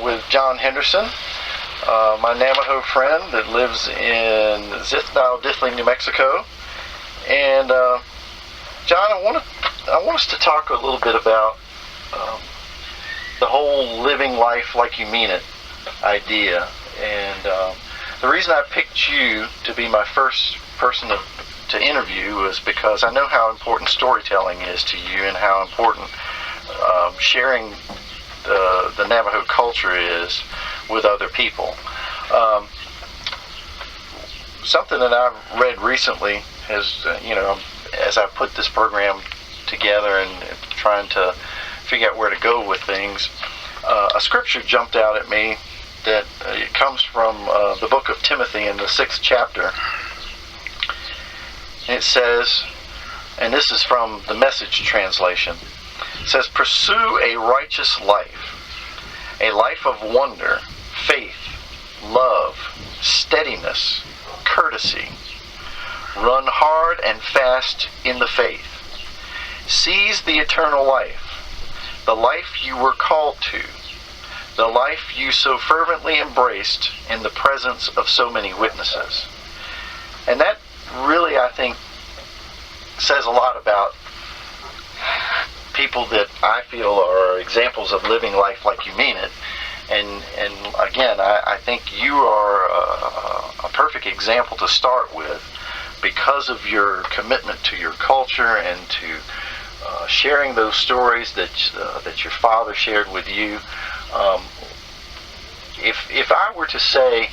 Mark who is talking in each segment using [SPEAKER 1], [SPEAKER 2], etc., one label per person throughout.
[SPEAKER 1] with John Henderson, my Navajo friend that lives in Dzilth-na-o-dith-hle, New Mexico. And John, I want us to talk a little bit about the whole living life like you mean it idea. And the reason I picked you to be my first person to interview was because I know how important storytelling is to you and how important sharing the Navajo culture is with other people. Something that I've read recently has, as I put this program together and trying to figure out where to go with things, a scripture jumped out at me that it comes from the book of Timothy in the 6th chapter. And it says, and this is from the Message translation, it says, "Pursue a righteous life, a life of wonder, faith, love, steadiness, courtesy. Run hard and fast in the faith. Seize the eternal life, the life you were called to, the life you so fervently embraced in the presence of so many witnesses." And that really, I think, says a lot about people that I feel are examples of living life like you mean it. And again, I think you are a perfect example to start with because of your commitment to your culture and to sharing those stories that your father shared with you. If I were to say,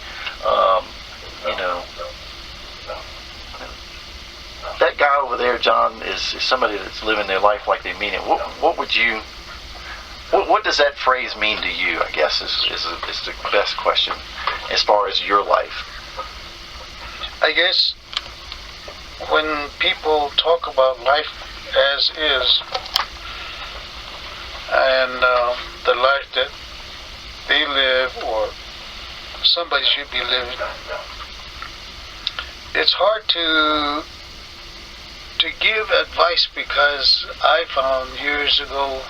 [SPEAKER 1] that guy over there, John, is somebody that's living their life like they mean it, what does that phrase mean to you, I guess, is the best question as far as your life?
[SPEAKER 2] I guess when people talk about life as is and the life that they live or somebody should be living, it's hard to give advice, because I found years ago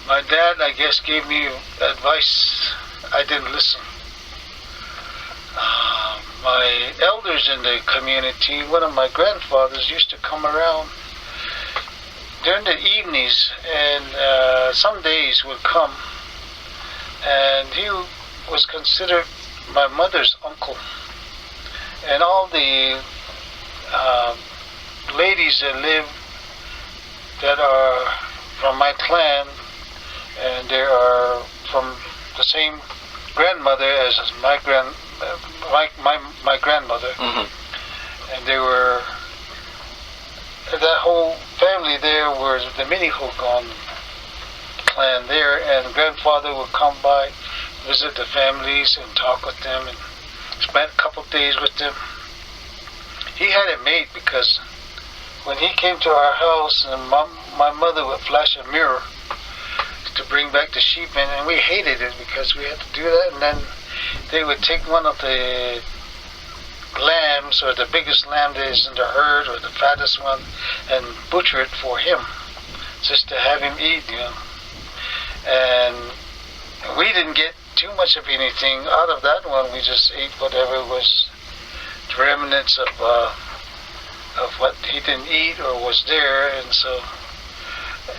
[SPEAKER 2] my dad, I guess, gave me advice. I didn't listen. My elders in the community, one of my grandfathers used to come around during the evenings, and some days would come, and he was considered my mother's uncle. And all the ladies that live that are from my clan, and they are from the same grandmother as my grandmother. Mm-hmm. And they were, that whole family there was the Minihogan clan there, and grandfather would come by, visit the families and talk with them and spent a couple of days with them. He had it made, because when he came to our house, and my mother would flash a mirror to bring back the sheep, and we hated it because we had to do that. And then they would take one of the lambs, or the biggest lamb that is in the herd, or the fattest one, and butcher it for him, just to have him eat, And we didn't get too much of anything out of that one. We just ate whatever was the remnants of what he didn't eat or was there.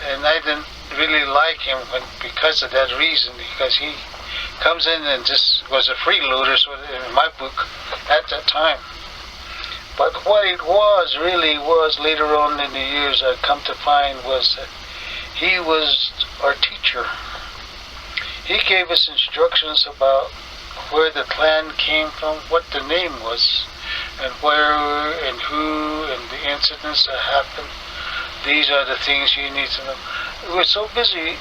[SPEAKER 2] And I didn't really like him because of that reason, because he comes in and just was a freeloader, so in my book at that time. But what it really was later on in the years, I've come to find, was that he was our teacher. He gave us instructions about where the clan came from, what the name was, and where and who, and the incidents that happened. These are the things you need to know. We were so busy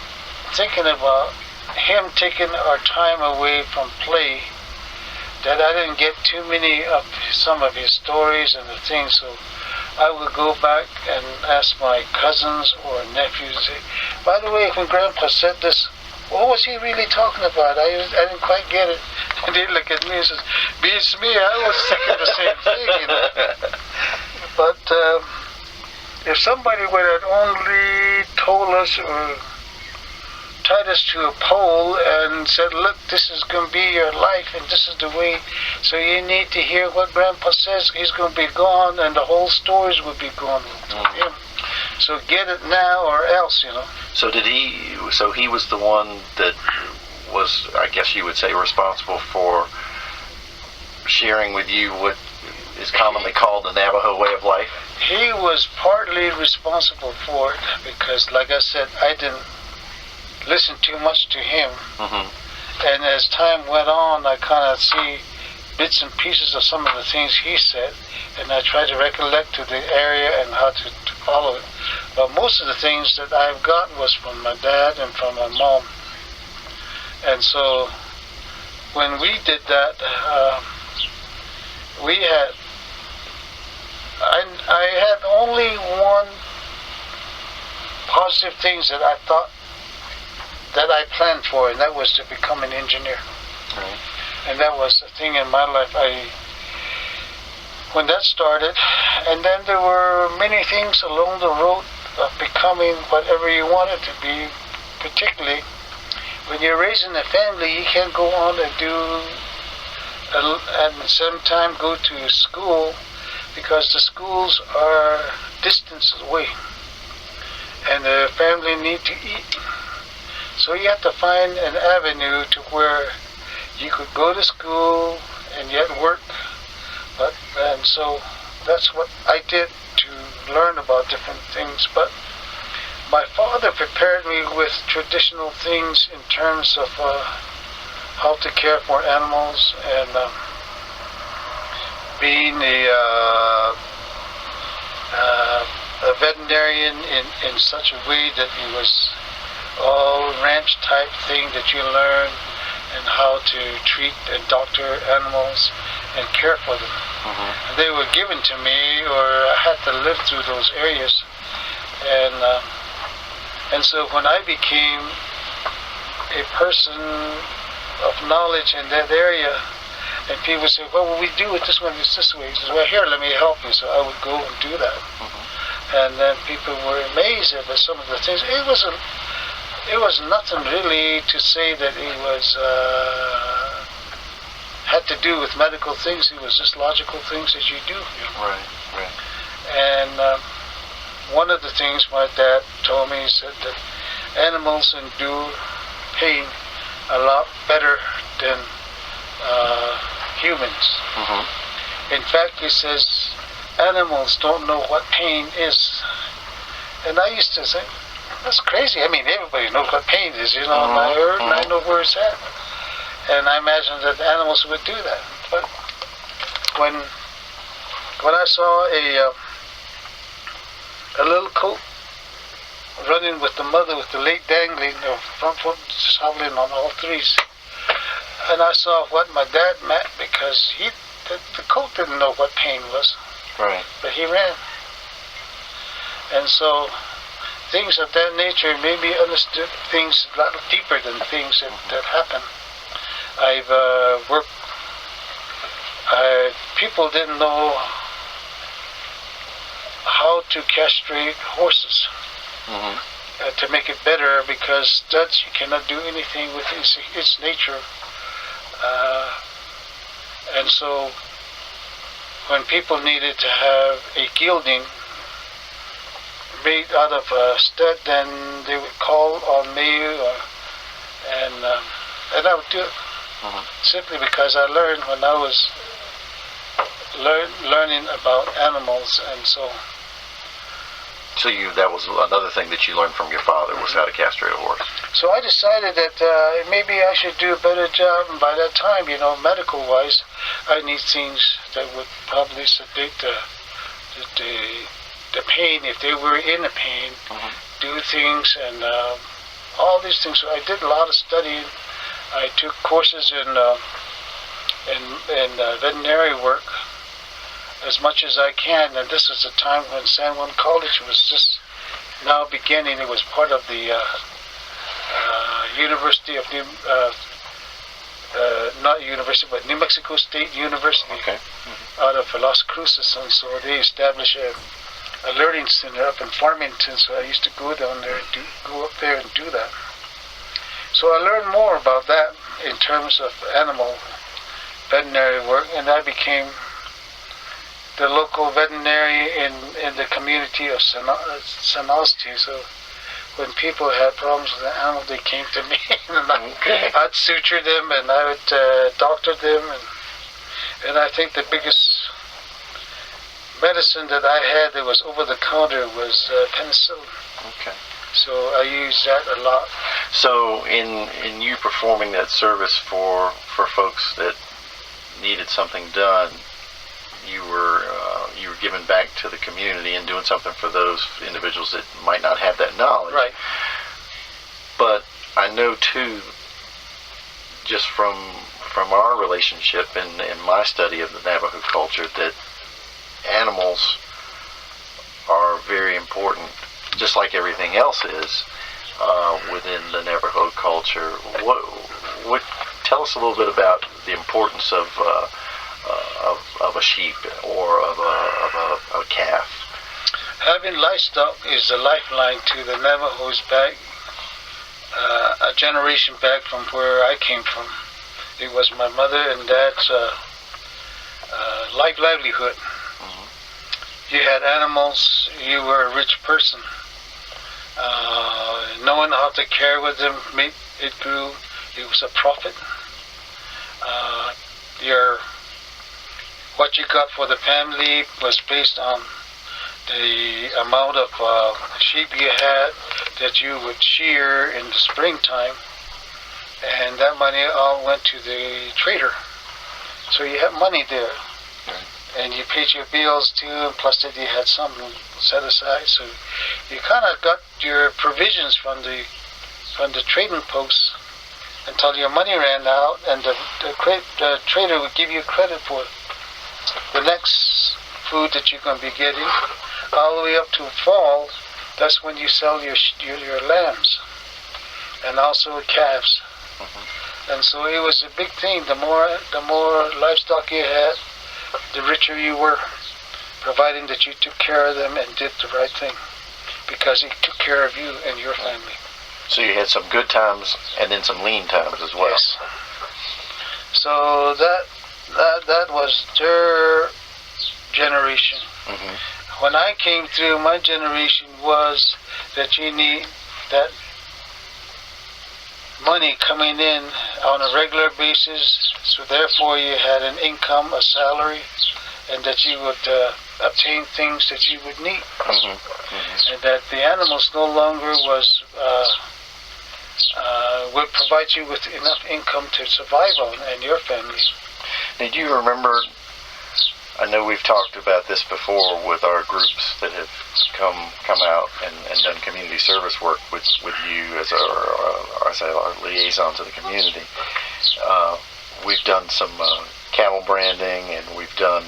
[SPEAKER 2] thinking about him taking our time away from play that I didn't get too many of some of his stories and the things. So I would go back and ask my cousins or nephews, say, by the way, when Grandpa said this, what was he really talking about? I didn't quite get it. And they look at me and says, beats me, I was thinking the same thing, But if somebody would have only told us or tied us to a pole and said, look, this is going to be your life and this is the way. So you need to hear what Grandpa says. He's going to be gone and the whole stories will be gone with him. So get it now or else, you know.
[SPEAKER 1] So he was the one that was, I guess you would say, responsible for sharing with you what is commonly called the Navajo way of life?
[SPEAKER 2] He was partly responsible for it because, like I said, I didn't listen too much to him. And as time went on, I kind of see bits and pieces of some of the things he said, and I try to recollect to the area and how to follow it. But most of the things that I've gotten was from my dad and from my mom. And so when we did that, I had only one positive things that I thought that I planned for, and that was to become an engineer.
[SPEAKER 1] Right.
[SPEAKER 2] And that was the thing in my life. When that started, and then there were many things along the road of becoming whatever you wanted to be. Particularly when you're raising a family, you can't go on and at the same time go to school, because the schools are distance away and the family need to eat. So you have to find an avenue to where you could go to school and yet work. And so that's what I did to learn about different things. But my father prepared me with traditional things in terms of how to care for animals, and being a veterinarian in such a way that he was all ranch type thing that you learn, and how to treat and doctor animals and care for them. They were given to me, or I had to live through those areas. And so when I became a person of knowledge in that area, and people say, what will we do with this one? It's this way. He says, well, here, let me help you. So I would go and do that. And then people were amazed at some of the things. It was nothing really to say that it was had to do with medical things. It was just logical things that you do. You know?
[SPEAKER 1] Right.
[SPEAKER 2] And one of the things my dad told me, he said that animals endure pain a lot better than humans. In fact, he says animals don't know what pain is. And I used to say, that's crazy. I mean, everybody knows what pain is, you know, and I heard and I know where it's at. And I imagined that animals would do that. But when I saw a little coat running with the mother with the leg dangling, the front foot just hobbling on all threes, and I saw what my dad meant, because the coat didn't know what pain was.
[SPEAKER 1] Right. But
[SPEAKER 2] he ran. And so things of that nature made me understood things a lot deeper than things that happen. I've worked, people didn't know how to castrate horses to make it better, because studs, you cannot do anything with its nature. And so when people needed to have a gelding made out of a stud, then they would call on me, and I would do it. Simply because I learned when I was learning about animals, and so
[SPEAKER 1] that was another thing that you learned from your father, was how to castrate a horse.
[SPEAKER 2] So I decided that maybe I should do a better job, and by that time, you know, medical-wise, I need things that would probably sedate the pain, if they were in the pain, do things, and all these things. So I did a lot of studying. I took courses in veterinary work as much as I can, and this was a time when San Juan College was just now beginning. It was part of the University of not university, but New Mexico State University, out of Las Cruces, and so they established a learning center up in Farmington. So I used to go down there, go up there and do that. So I learned more about that in terms of animal veterinary work, and I became the local veterinarian in the community of Sonosti. So when people had problems with the animal, they came to me, and I'd suture them, and I would doctor them, and I think the biggest medicine that I had that was over the counter was penicillin.
[SPEAKER 1] Okay.
[SPEAKER 2] So I used that a lot.
[SPEAKER 1] So in you performing that service for folks that needed something done, you were giving back to the community and doing something for those individuals that might not have that knowledge.
[SPEAKER 2] Right.
[SPEAKER 1] But I know too, just from our relationship and my study of the Navajo culture, that animals are very important, just like everything else is within the Navajo culture. What tell us a little bit about the importance of a sheep or of a calf?
[SPEAKER 2] Having livestock is a lifeline to the Navajos back, a generation back from where I came from. It was my mother and dad's livelihood. Mm-hmm. You had animals, you were a rich person. Knowing how to care with them, it grew. It was a profit. What you got for the family was based on the amount of sheep you had that you would shear in the springtime, and that money all went to the trader. So you had money there, and you paid your bills too, and plus that you had some set aside. So you kind of got your provisions from the trading posts until your money ran out, and the trader would give you credit for the next food that you're going to be getting, all the way up to fall. That's when you sell your lambs and also calves. Mm-hmm. And so it was a big thing. The more livestock you had, the richer you were, providing that you took care of them and did the right thing, because it took care of you and your family.
[SPEAKER 1] So you had some good times and then some lean times as well.
[SPEAKER 2] Yes. So that was their generation. Mm-hmm. When I came through, my generation was that you need that money coming in on a regular basis, so therefore you had an income, a salary, and that you would obtain things that you would need. Mm-hmm. Mm-hmm. And that the animals no longer would provide you with enough income to survive on and your family.
[SPEAKER 1] Did you remember, I know we've talked about this before with our groups that have come out and done community service work with you as our liaison to the community. We've done some cattle branding, and we've done,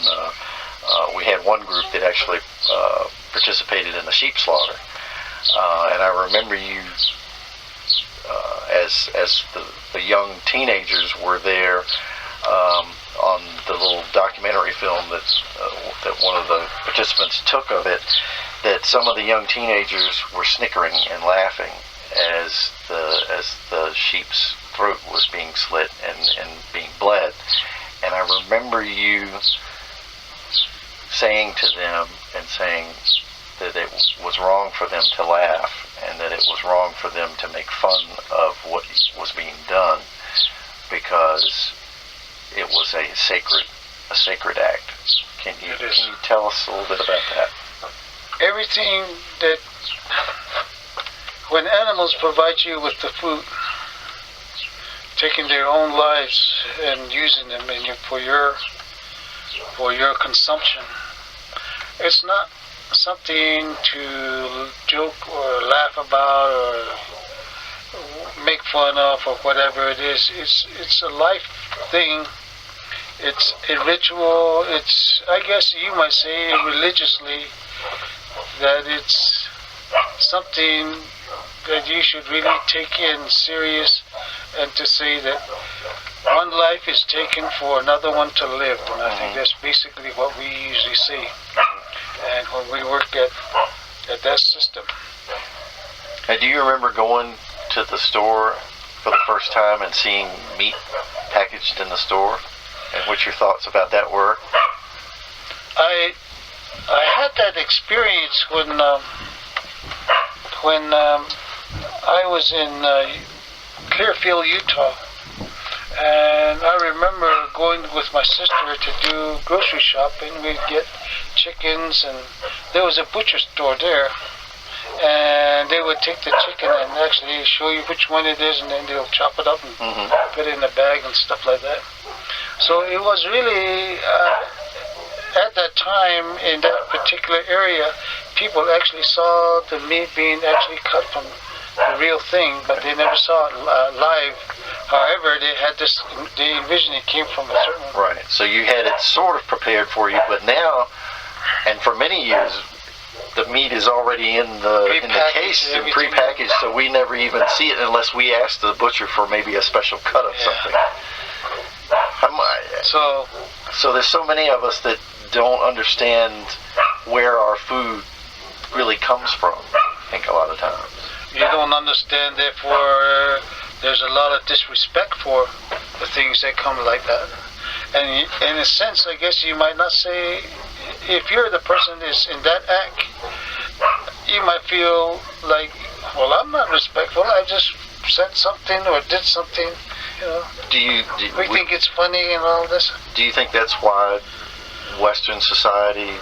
[SPEAKER 1] we had one group that actually participated in the sheep slaughter. And I remember you, as the young teenagers were there, on the little documentary film that one of the participants took of it, that some of the young teenagers were snickering and laughing as the sheep's throat was being slit and being bled. And I remember you saying to them and saying that it was wrong for them to laugh, and that it was wrong for them to make fun of what was being done, because it was a sacred act. Can you tell us a little bit about that?
[SPEAKER 2] Everything that, when animals provide you with the food, taking their own lives and using them for your consumption, it's not something to joke or laugh about or make fun of or whatever it is. It's a life thing. It's a ritual. It's, I guess you might say religiously, that it's something that you should really take in serious, and to say that one life is taken for another one to live. And I think that's basically what we usually see. And when we work at that system.
[SPEAKER 1] And do you remember going to the store for for the first time and seeing meat packaged in the store, and what your thoughts about that were?
[SPEAKER 2] I had that experience when I was in Clearfield, Utah, and I remember going with my sister to do grocery shopping. We'd get chickens, and there was a butcher store there, and they would take the chicken and actually show you which one it is, and then they'll chop it up and put it in a bag and stuff like that. So it was really, at that time, in that particular area, people actually saw the meat being actually cut from the real thing, but they never saw it live. However, they envisioned it came from a certain...
[SPEAKER 1] Right, so you had it sort of prepared for you, but now, and for many years, the meat is already in the case and prepackaged, so we never even see it unless we ask the butcher for maybe a special cut of something. So there's so many of us that don't understand where our food really comes from, I think, a lot of times.
[SPEAKER 2] You don't understand, therefore there's a lot of disrespect for the things that come like that. And in a sense, I guess you might not say, if you're the person that's in that act, you might feel like, well, I'm not respectful, I just said something or did something, you know. We think it's funny and all this.
[SPEAKER 1] Do you think that's why Western society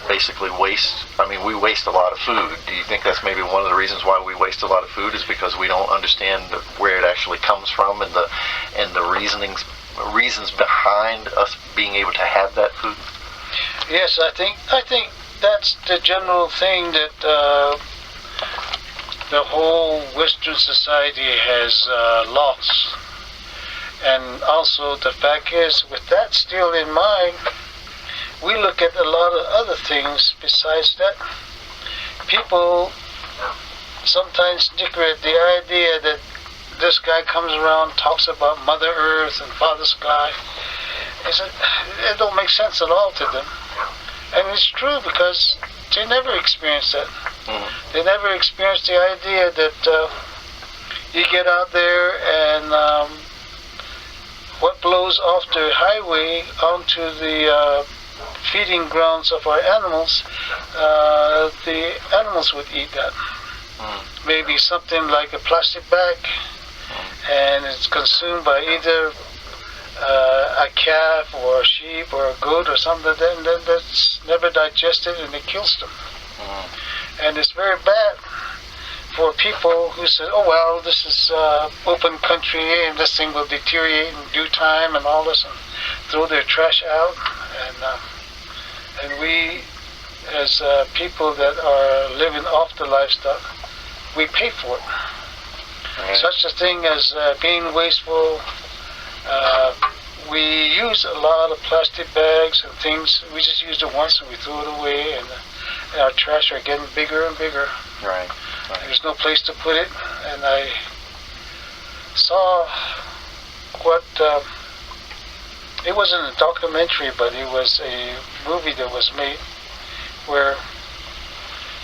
[SPEAKER 1] basically wastes? I mean, we waste a lot of food. Do you think that's maybe one of the reasons why we waste a lot of food, is because we don't understand where it actually comes from and the reasons behind us being able to have that food?
[SPEAKER 2] Yes, I think that's the general thing that the whole Western society has lost. And also the fact is, with that still in mind, we look at a lot of other things besides that. People sometimes snicker at the idea that this guy comes around, talks about Mother Earth and Father Sky. It don't make sense at all to them. And it's true, because they never experienced that. They never experienced the idea that you get out there and what blows off the highway onto the feeding grounds of our animals, the animals would eat that. Maybe something like a plastic bag, and it's consumed by either a calf or a sheep or a goat or something like that, and then that's never digested and it kills them. And it's very bad for people who say, oh well, this is open country and this thing will deteriorate in due time and all this, and throw their trash out. And we, as people that are living off the livestock, we pay for it. Right. Such a thing as being wasteful. We use a lot of plastic bags and things. We just use it once and we throw it away, and our trash are getting bigger and bigger.
[SPEAKER 1] Right.
[SPEAKER 2] There's no place to put it. And I saw what, it wasn't a documentary, but it was a movie that was made where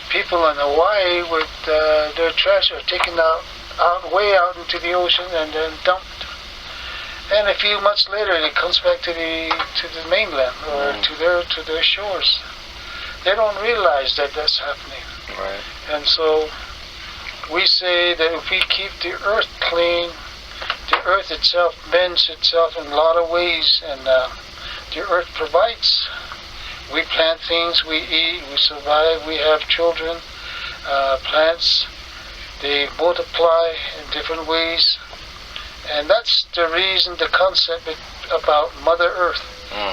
[SPEAKER 2] people in Hawaii with their trash are taken way out into the ocean and then dumped. And a few months later, it comes back to the mainland or to their shores. They don't realize that that's happening.
[SPEAKER 1] Right.
[SPEAKER 2] And so we say that if we keep the earth clean, the earth itself bends itself in a lot of ways, and the earth provides. We plant things, we eat, we survive, we have children, plants, they multiply in different ways. And that's the reason, the concept about Mother Earth.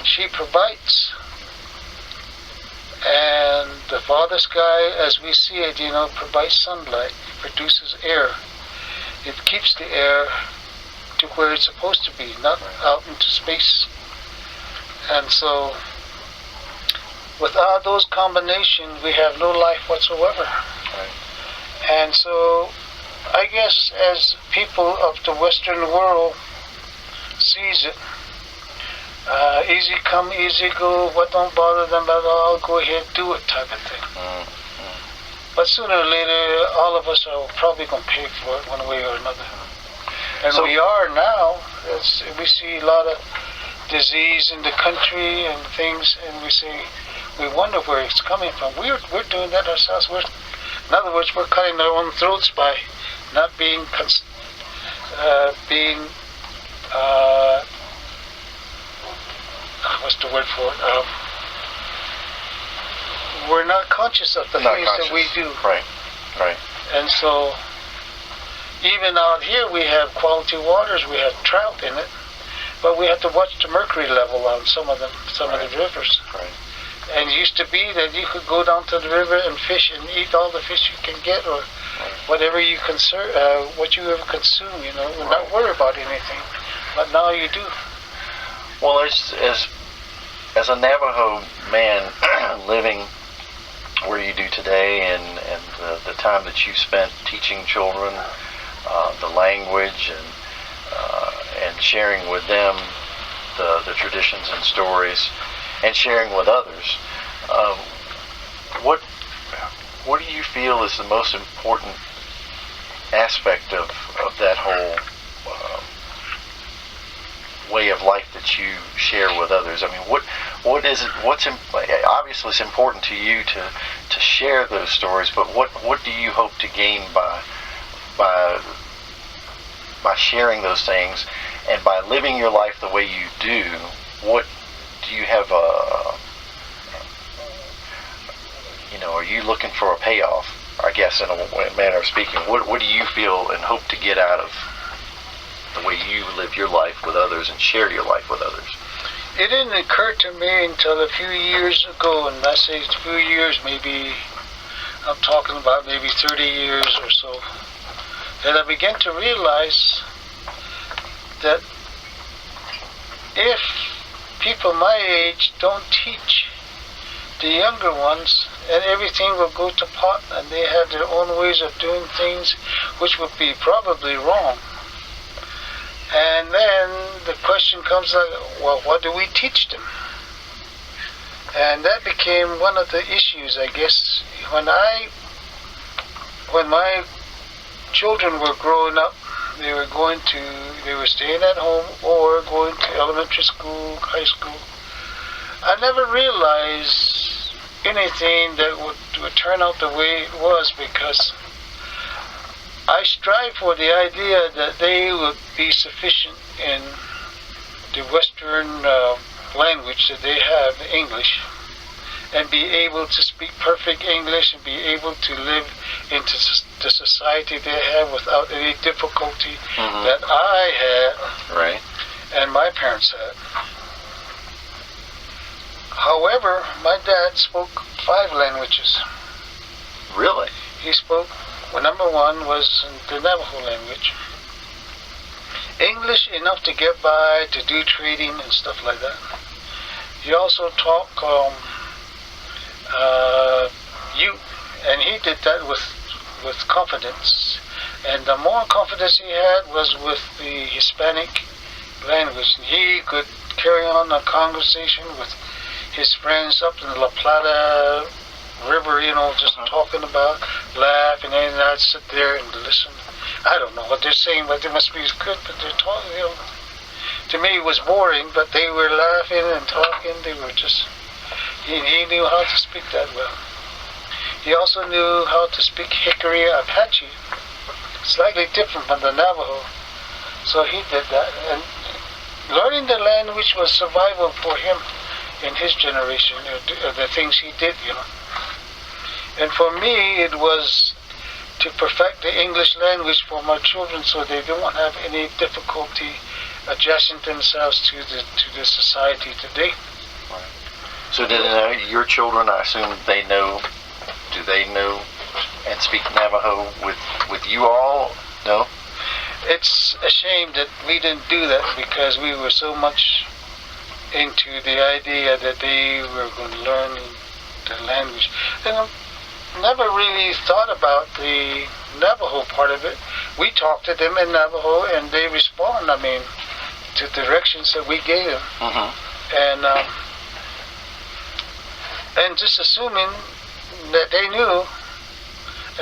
[SPEAKER 2] She provides. And the Father Sky, as we see it, provides sunlight, produces air. It keeps the air to where it's supposed to be, not out into space. And so, without those combinations, we have no life whatsoever.
[SPEAKER 1] Right.
[SPEAKER 2] And so, I guess as people of the Western world sees it, easy come, easy go, what don't bother them at all, go ahead, do it type of thing. But sooner or later, all of us are probably going to pay for it one way or another. And
[SPEAKER 1] So-
[SPEAKER 2] we are now. We see a lot of disease in the country and things, and we wonder where it's coming from. We're doing that ourselves. In other words, we're cutting our own throats by not being what's the word for it? We're not conscious of the things that we do.
[SPEAKER 1] Right.
[SPEAKER 2] And so, even out here, we have quality waters. We have trout in it, but we have to watch the mercury level on some of the rivers.
[SPEAKER 1] Right.
[SPEAKER 2] And it used to be that you could go down to the river and fish and eat all the fish you can get, or whatever you what you ever consume. And not worry about anything. But now you do.
[SPEAKER 1] Well, as a Navajo man living where you do today, and the time that you spent teaching children the language and sharing with them the traditions and stories, and sharing with others, what do you feel is the most important aspect of that whole way of life that you share with others? I mean, what is it? Obviously it's important to you to share those stories, but what do you hope to gain by sharing those things, and by living your life the way you do? What do you have are you looking for a payoff, I guess, in a manner of speaking? What do you feel and hope to get out of the way you live your life with others and share your life with others?
[SPEAKER 2] It didn't occur to me until a few years ago, and I say a few years, maybe I'm talking about maybe 30 years or so, that I began to realize that if people my age don't teach the younger ones, and everything will go to pot, and they have their own ways of doing things, which would be probably wrong. And then the question comes like, well, what do we teach them? And that became one of the issues, I guess. When my children were growing up, they were staying at home or going to elementary school, high school. I never realized anything that would turn out the way it was, because I strive for the idea that they would be sufficient in the Western language that they have, English, and be able to speak perfect English and be able to live into the society they have without any difficulty that I had and my parents had. However, my dad spoke 5 languages.
[SPEAKER 1] Really?
[SPEAKER 2] He spoke, number 1 was the Navajo language. English enough to get by, to do trading and stuff like that. He also talked Ute, and he did that with confidence. And the more confidence he had was with the Hispanic language. And he could carry on a conversation with his friends up in the La Plata River, just talking about, laugh, and then I'd sit there and listen. I don't know what they're saying, but they must be good, but they're talking, To me it was boring, but they were laughing and talking. They were just, he knew how to speak that well. He also knew how to speak Hickory Apache, slightly different from the Navajo. So he did that. And learning the language was survival for him in his generation, the things he did, And for me, it was to perfect the English language for my children so they don't have any difficulty adjusting themselves to the society today.
[SPEAKER 1] So did your children, I assume do they know and speak Navajo with you all? No?
[SPEAKER 2] It's a shame that we didn't do that, because we were so much into the idea that they were going to learn the language. And I never really thought about the Navajo part of it. We talked to them in Navajo, and they respond, to directions that we gave them. And just assuming that they knew,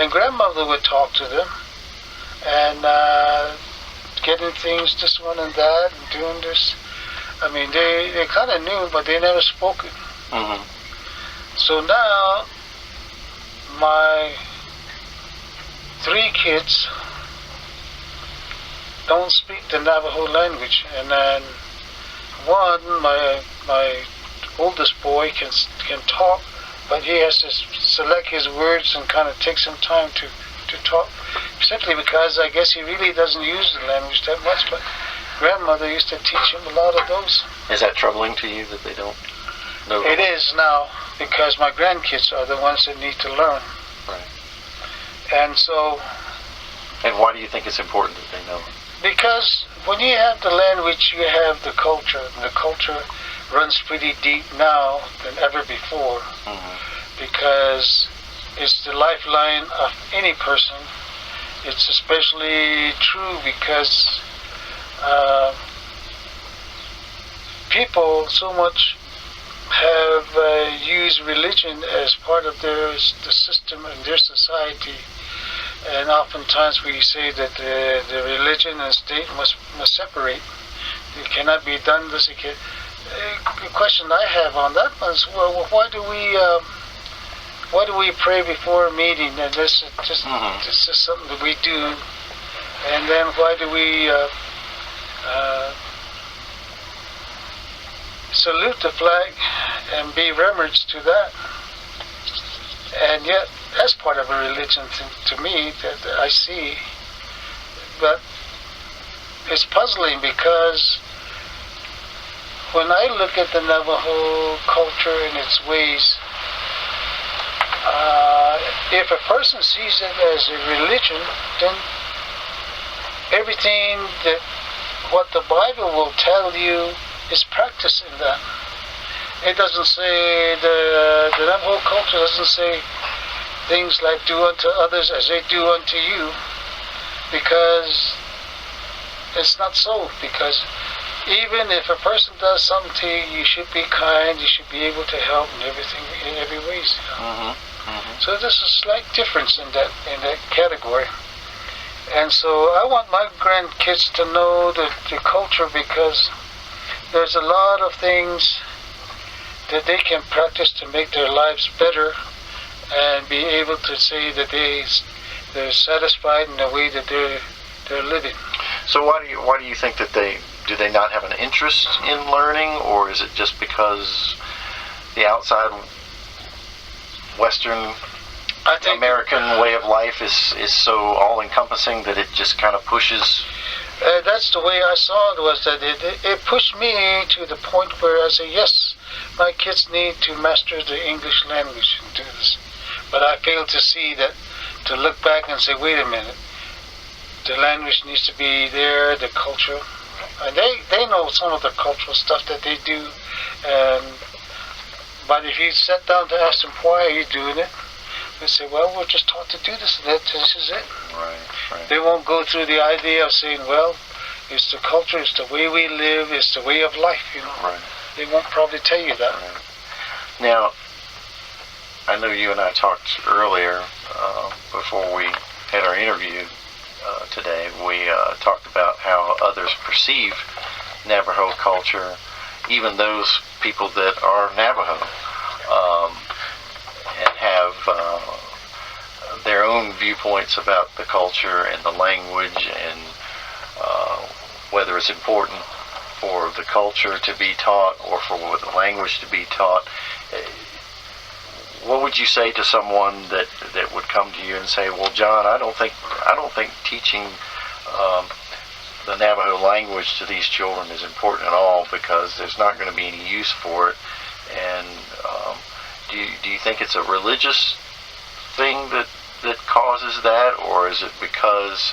[SPEAKER 2] and grandmother would talk to them, and getting things, this one and that, and doing this. I mean, they kind of knew, but they never spoke it.
[SPEAKER 1] Mm-hmm.
[SPEAKER 2] So now, my 3 kids don't speak the Navajo language, and then one, my oldest boy can talk, but he has to select his words and kind of take some time to talk, simply because I guess he really doesn't use the language that much, but grandmother used to teach him a lot of those.
[SPEAKER 1] Is that troubling to you that they don't know?
[SPEAKER 2] It is now, because my grandkids are the ones that need to learn.
[SPEAKER 1] Right.
[SPEAKER 2] And so...
[SPEAKER 1] And why do you think it's important that they know?
[SPEAKER 2] Because when you have the language, you have the culture. And the culture runs pretty deep now than ever before.
[SPEAKER 1] Mm-hmm.
[SPEAKER 2] Because it's the lifeline of any person. It's especially true because people so much have used religion as part of the system and their society, and oftentimes we say that the religion and state must separate. It cannot be done this. The question I have on that one is, well, why do we pray before a meeting? And this is something that we do. And then why do we salute the flag and be reverence to that? And yet, that's part of a religion to me that I see. But it's puzzling because when I look at the Navajo culture and its ways, if a person sees it as a religion, then everything that what the Bible will tell you is practiced in that. It doesn't say, the Navajo culture doesn't say things like do unto others as they do unto you, because it's not so. Because even if a person does something to you, you should be kind, you should be able to help in everything, in every ways. You know? So there's a slight difference in that category. And so I want my grandkids to know the culture, because there's a lot of things that they can practice to make their lives better and be able to say that they're satisfied in the way that they're living.
[SPEAKER 1] So why do you think that do they not have an interest in learning, or is it just because the outside Western American way of life is so all-encompassing that it just kind of pushes?
[SPEAKER 2] That's the way I saw it, was that it pushed me to the point where I say, yes, my kids need to master the English language and do this. But I failed to see that, to look back and say, wait a minute, the language needs to be there, the culture. And they know some of the cultural stuff that they do. But if you sat down to ask them, why are you doing it? They say, well, we're just taught to do this, and this is it.
[SPEAKER 1] Right.
[SPEAKER 2] They won't go through the idea of saying, well, it's the culture, it's the way we live, it's the way of life, you know.
[SPEAKER 1] Right.
[SPEAKER 2] They won't probably tell you that.
[SPEAKER 1] Right. Now, I know you and I talked earlier, before we had our interview today, we talked about how others perceive Navajo culture, even those people that are Navajo, and have their own viewpoints about the culture and the language, and whether it's important for the culture to be taught or for the language to be taught. What would you say to someone that would come to you and say, well, John, I don't think teaching the Navajo language to these children is important at all, because there's not going to be any use for it? And do you think it's a religious thing that causes that, or is it because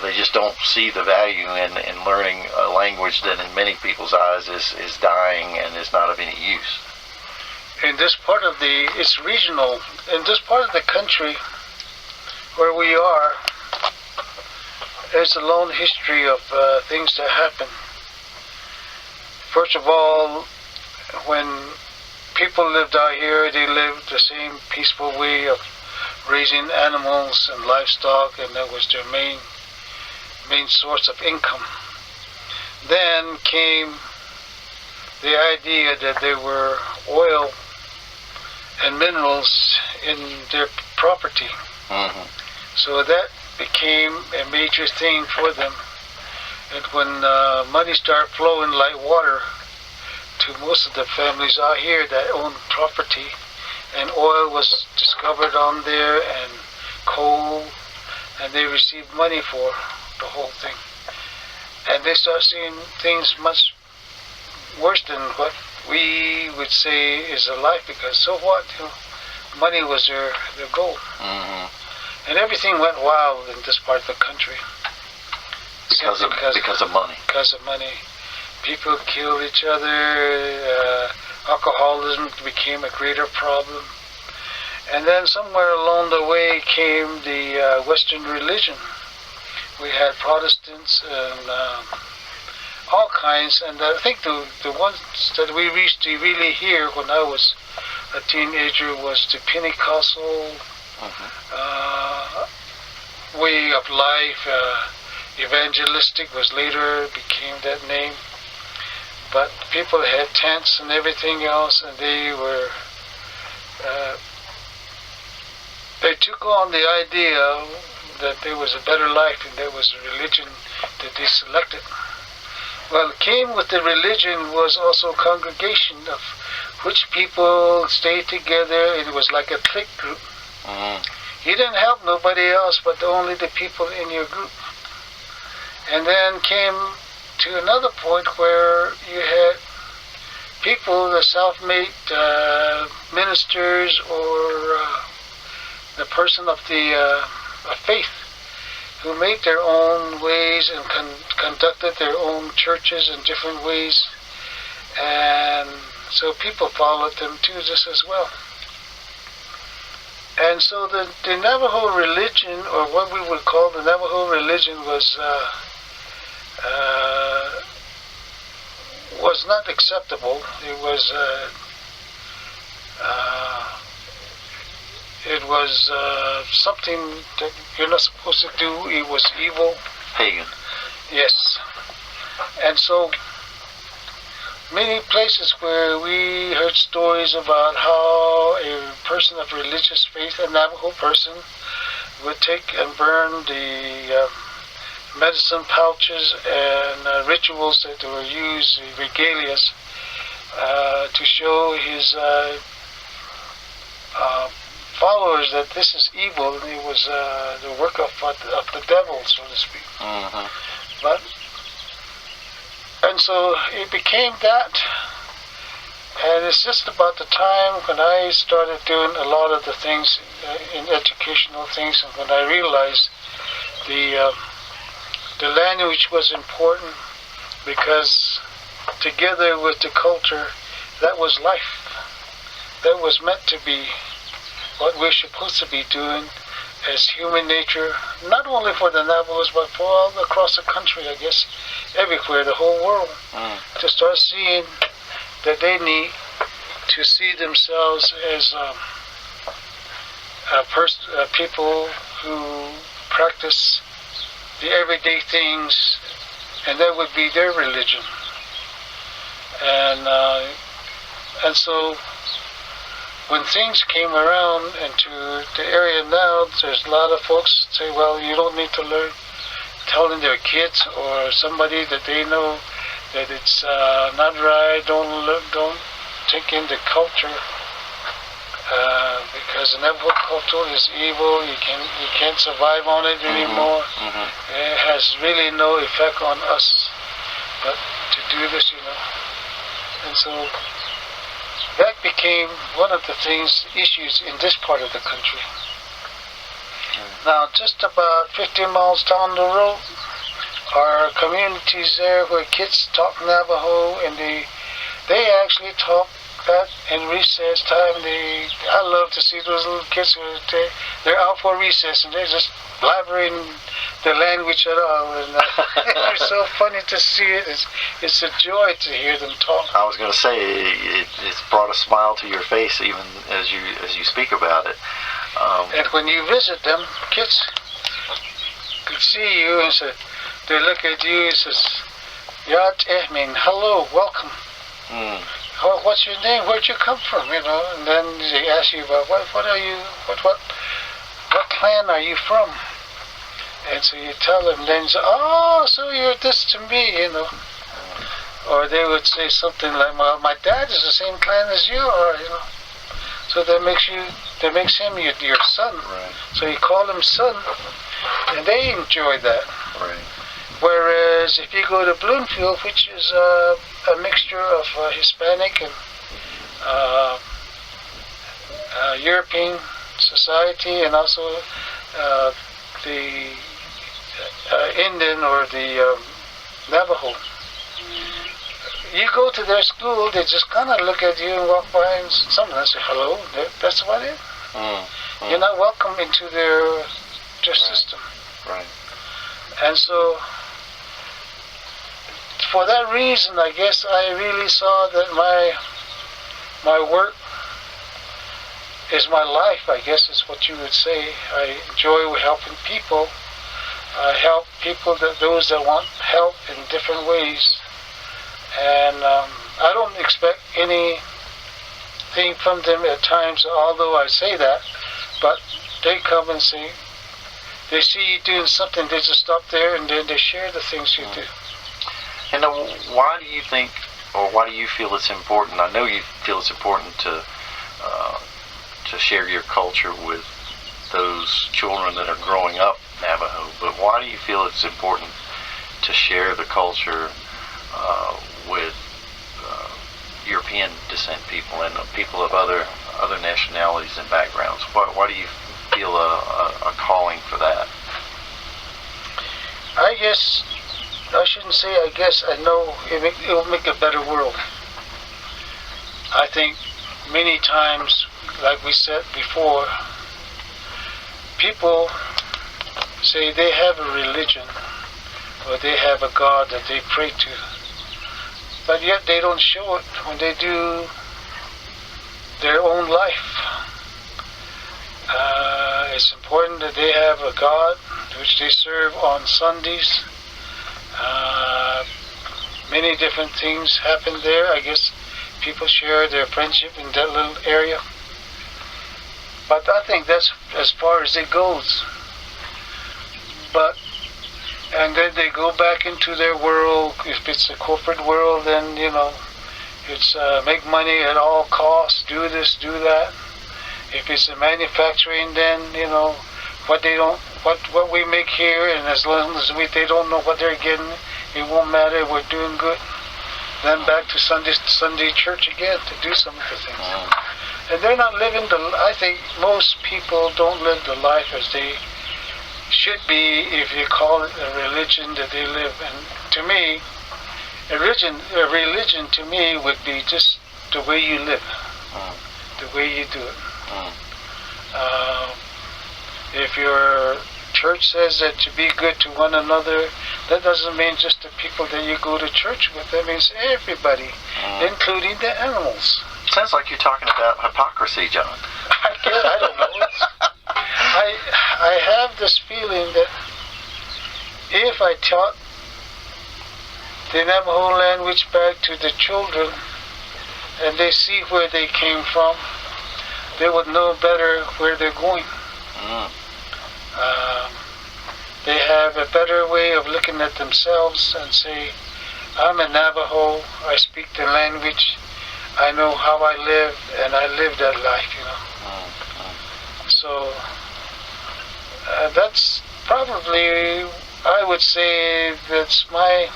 [SPEAKER 1] they just don't see the value in learning a language that in many people's eyes is dying and is not of any use?
[SPEAKER 2] In this part of it's regional. In this part of the country where we are, there's a long history of things that happen. First of all, when people lived out here, they lived the same peaceful way of raising animals and livestock, and that was their main main source of income. Then came the idea that there were oil and minerals in their property.
[SPEAKER 1] Mm-hmm.
[SPEAKER 2] So that became a major thing for them. And when money started flowing like water to most of the families out here that owned property, and oil was discovered on there, and coal, and they received money for the whole thing. And they start seeing things much worse than what we would say is a life, because so what? You know, money was their goal.
[SPEAKER 1] Mm-hmm.
[SPEAKER 2] And everything went wild in this part of the country.
[SPEAKER 1] Because of money.
[SPEAKER 2] Because of money. People killed each other. Alcoholism became a greater problem. And then somewhere along the way came the Western religion. We had Protestants and all kinds. And I think the ones that we reached to really hear when I was a teenager was the Pentecostal way of life. Evangelistic was later became that name. But people had tents and everything else, and they were they took on the idea that there was a better life and there was a religion that they selected. Well, came with the religion was also congregation of which people stayed together. It was like a clique group. You didn't help nobody else but only the people in your group. And then came to another point where you had people, the self-made ministers or the person of the faith, who made their own ways and conducted their own churches in different ways. And so people followed them too, just as well. And so the Navajo religion, or what we would call the Navajo religion, was not acceptable. It was something that you're not supposed to do. It was evil.
[SPEAKER 1] Pagan.
[SPEAKER 2] Yes. And so many places where we heard stories about how a person of religious faith, a Navajo person, would take and burn the medicine pouches and rituals that were used, regalias, to show his followers that this is evil, and it was the work of the devil, so to speak. And so it became that, and it's just about the time when I started doing a lot of the things in educational things, and when I realized the language was important, because together with the culture, that was life. That was meant to be what we're supposed to be doing as human nature, not only for the Navajos, but for all across the country, I guess, everywhere, the whole world, to start seeing that they need to see themselves as people who practice the everyday things, and that would be their religion. And so when things came around into the area now, there's a lot of folks say, well, you don't need to learn, telling their kids or somebody that they know that it's not right, don't take in the culture, because the Navajo culture is evil. You can't survive on it anymore. It has really no effect on us, but to do this, and so that became one of the issues in this part of the country. Now, just about 15 miles down the road are communities there where kids talk Navajo, and they actually talk that in recess time. I love to see those little kids who they're out for recess and they're just blabbering the language at all, and it's so funny to see it. It's a joy to hear them talk.
[SPEAKER 1] I was going to say it's brought a smile to your face even as you speak about it. And
[SPEAKER 2] when you visit them, kids could see you and say, they look at you and says, Yat Ehmin, hello, welcome. What's your name? Where'd you come from? You know, and then they ask you about what are you, what clan are you from? And so you tell them, then you say, oh, so you're this to me, you know. Or they would say something like, well, my dad is the same clan as you are, you know. So that makes him your son.
[SPEAKER 1] Right.
[SPEAKER 2] So you call him son, and they enjoy that.
[SPEAKER 1] Right.
[SPEAKER 2] Whereas if you go to Bloomfield, which is a mixture of Hispanic and European society, and also the Indian or the Navajo, you go to their school, they just kind of look at you and walk by, and sometimes say hello. That's about it. You're not welcome into their system.
[SPEAKER 1] Right.
[SPEAKER 2] And so, for that reason, I guess I really saw that my work is my life, I guess is what you would say. I enjoy helping people. I help people, those that want help in different ways. And I don't expect anything from them at times, although I say that, but they come and say, they see you doing something, they just stop there and then they share the things you do.
[SPEAKER 1] And why do you think, or why do you feel it's important? I know you feel it's important to share your culture with those children that are growing up Navajo, but why do you feel it's important to share the culture with European descent people and people of other nationalities and backgrounds? Why do you feel a calling for that?
[SPEAKER 2] I guess, I shouldn't say I guess, I know it will make a better world. I think many times, like we said before, people say they have a religion or they have a God that they pray to, but yet they don't show it when they do their own life. It's important that they have a God which they serve on Sundays. Many different things happen there. I guess people share their friendship in that little area. But I think that's as far as it goes. And then they go back into their world. If it's a corporate world, then, you know, it's make money at all costs, do this, do that. If it's a manufacturing, then, you know, what we make here, and as long as they don't know what they're getting, it won't matter, we're doing good. Then back to Sunday church again to do some of the things. And they're not living I think most people don't live the life as they should be, if you call it a religion that they live. And to me, a religion to me would be just the way you live, the way you do it. If your church says that to be good to one another, that doesn't mean just the people that you go to church with. That means everybody, including the animals.
[SPEAKER 1] Sounds like you're talking about hypocrisy, John.
[SPEAKER 2] I don't know. I have this feeling that if I taught the Navajo language back to the children and they see where they came from, they would know better where they're going. They have a better way of looking at themselves and say, I'm a Navajo, I speak the language, I know how I live, and I live that life, you know. So that's probably, I would say, that's my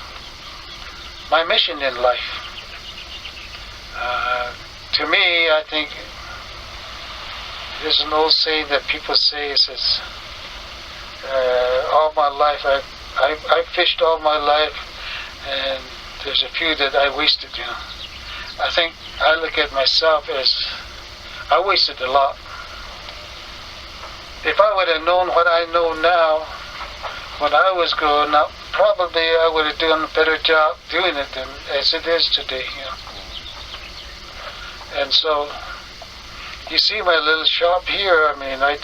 [SPEAKER 2] mission in life. To me, I think there's an old saying that people say, it says, all my life, I fished all my life, and there's a few that I wasted, you know. I think I look at myself as, I wasted a lot. If I would have known what I know now, when I was growing up, probably I would have done a better job doing it than as it is today, you know. And so, you see my little shop here, I mean, I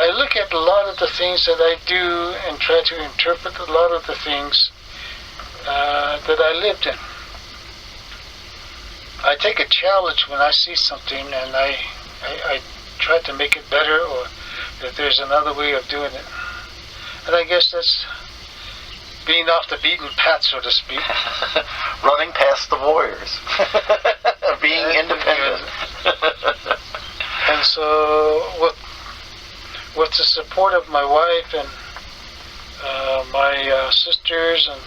[SPEAKER 2] I look at a lot of the things that I do and try to interpret a lot of the things that I lived in. I take a challenge when I see something, and I try to make it better, or that there's another way of doing it. And I guess that's being off the beaten path, so to speak.
[SPEAKER 1] Running past the warriors. Being independent.
[SPEAKER 2] And so with the support of my wife and my sisters and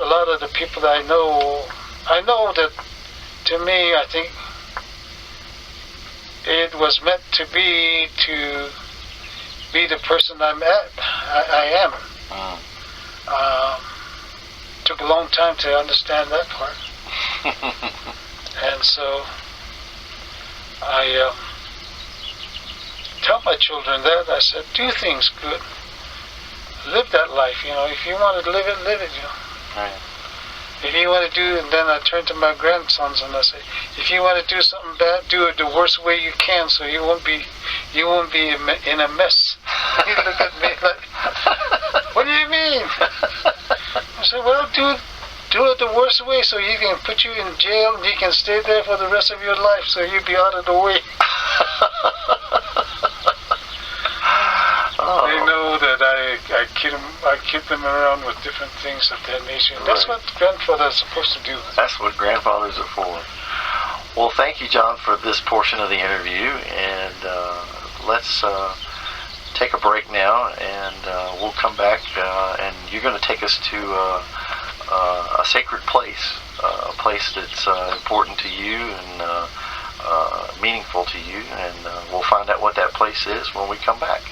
[SPEAKER 2] a lot of the people that I know that, to me, I think it was meant to be the person I am. Took a long time to understand that part. And so I tell my children that. I said, do things good. Live that life, If you want to live it,
[SPEAKER 1] Right.
[SPEAKER 2] If you want to do, and then I turn to my grandsons and I say, if you want to do something bad, do it the worst way you can, so you won't be in a mess. He looked at me like, what do you mean? I said, well, do it the worst way, so he can put you in jail and you can stay there for the rest of your life, so you'll be out of the way. They know that I kid them around with different things of that nature. That's what grandfathers are supposed to do.
[SPEAKER 1] That's what grandfathers are for. Well, thank you, John, for this portion of the interview, and let's take a break now, and we'll come back, and you're going to take us to a sacred place, a place that's important to you and meaningful to you, and we'll find out what that place is when we come back.